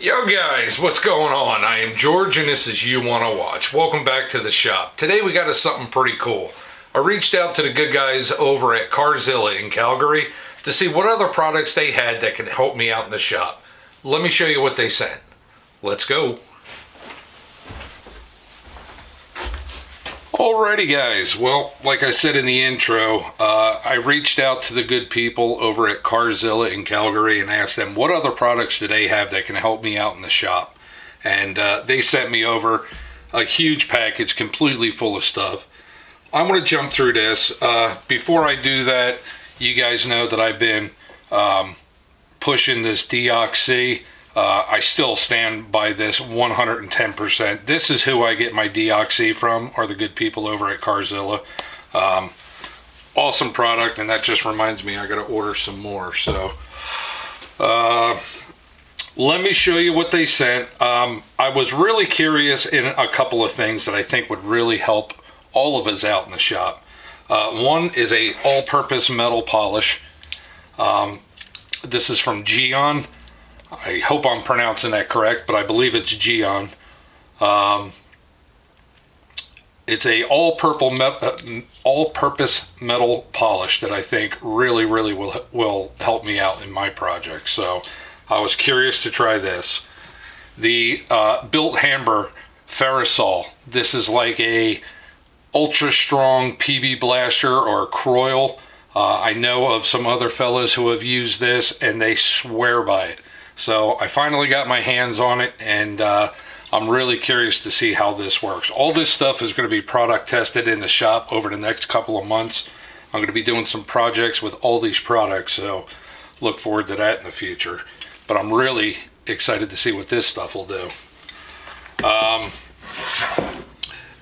Yo guys, what's going on? I am George and this is You Wanna Watch. Welcome back to the shop. Today we got us something pretty cool. I reached out to the good guys over at Carzilla in Calgary to see what other products they had that could help me out in the shop. Let me show you what they sent. Let's go. Alrighty guys, well, like I said in the intro, I reached out to the good people over at Carzilla in Calgary and asked them what other products do they have that can help me out in the shop. And they sent me over a huge package completely full of stuff. I'm going to jump through this. Before I do that, you guys know that I've been pushing this Deoxy. I still stand by this 110%. This is who I get my Deoxy from, are the good people over at Carzilla. Awesome product, and that just reminds me I got to order some more. So let me show you what they sent. I was really curious in a couple of things that I think would really help all of us out in the shop. One is a all-purpose metal polish. This is from Geon. I hope I'm pronouncing that correct, but I believe it's Geon. It's a all-purpose metal polish that I think really will help me out in my project. So I was curious to try this. The Bilt Hamber Ferrosol. This is like a ultra strong PB blaster or Croyle. I know of some other fellas who have used this and they swear by it. So I finally got my hands on it, and I'm really curious to see how this works. All this stuff is going to be product tested in the shop over the next couple of months. I'm going to be doing some projects with all these products, so look forward to that in the future. But I'm really excited to see what this stuff will do.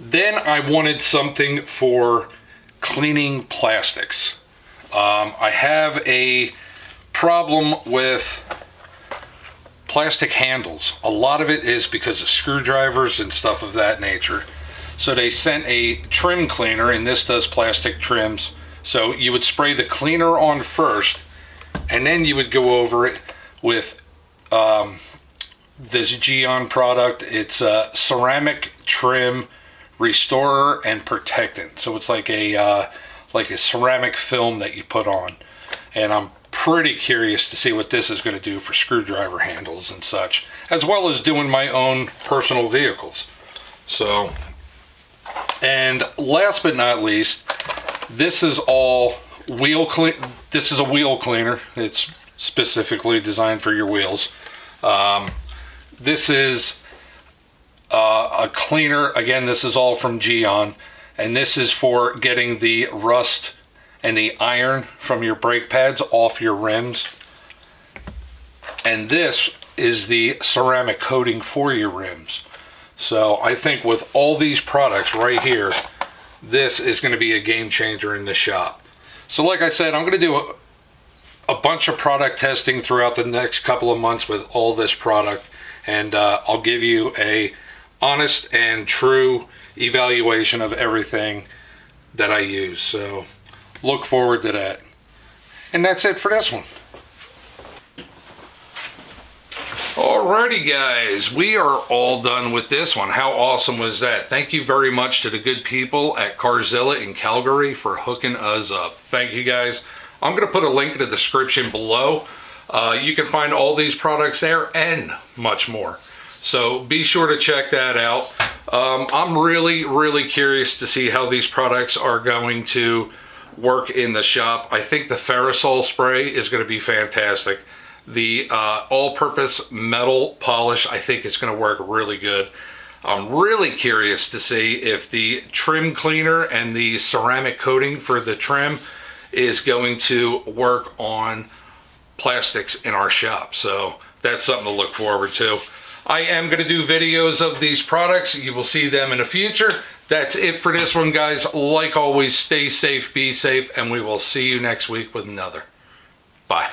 Then I wanted something for cleaning plastics. I have a problem with plastic handles. A lot of it is because of screwdrivers and stuff of that nature. So they sent a trim cleaner, and this does plastic trims. So you would spray the cleaner on first, and then you would go over it with this Geon product. It's a ceramic trim restorer and protectant. So it's like a ceramic film that you put on. And I'm pretty curious to see what this is going to do for screwdriver handles and such, as well as doing my own personal vehicles. So, and last but not least, this is all wheel clean. This is a wheel cleaner. It's specifically designed for your wheels. This is a cleaner. Again, this is all from Geon, and this is for getting the rust and the iron from your brake pads off your rims. And this is the ceramic coating for your rims. So I think with all these products right here, this is going to be a game changer in the shop. So like I said, I'm going to do a bunch of product testing throughout the next couple of months with all this product, and I'll give you a honest and true evaluation of everything that I use. So look forward to that. And that's it for this one. Alrighty guys, we are all done with this one. How awesome was that? Thank you very much to the good people at Carzilla in Calgary for hooking us up. Thank you guys. I'm going to put a link in the description below. You can find all these products there and much more. So be sure to check that out. I'm really curious to see how these products are going to work in the shop. I think the Ferrosol spray is going to be fantastic. The all-purpose metal polish, I think it's going to work really good. I'm really curious to see if the trim cleaner and the ceramic coating for the trim is going to work on plastics in our shop. So that's something to look forward to. I am going to do videos of these products. You will see them in the future. That's it for this one, guys. Like always, stay safe, be safe, and we will see you next week with another. Bye.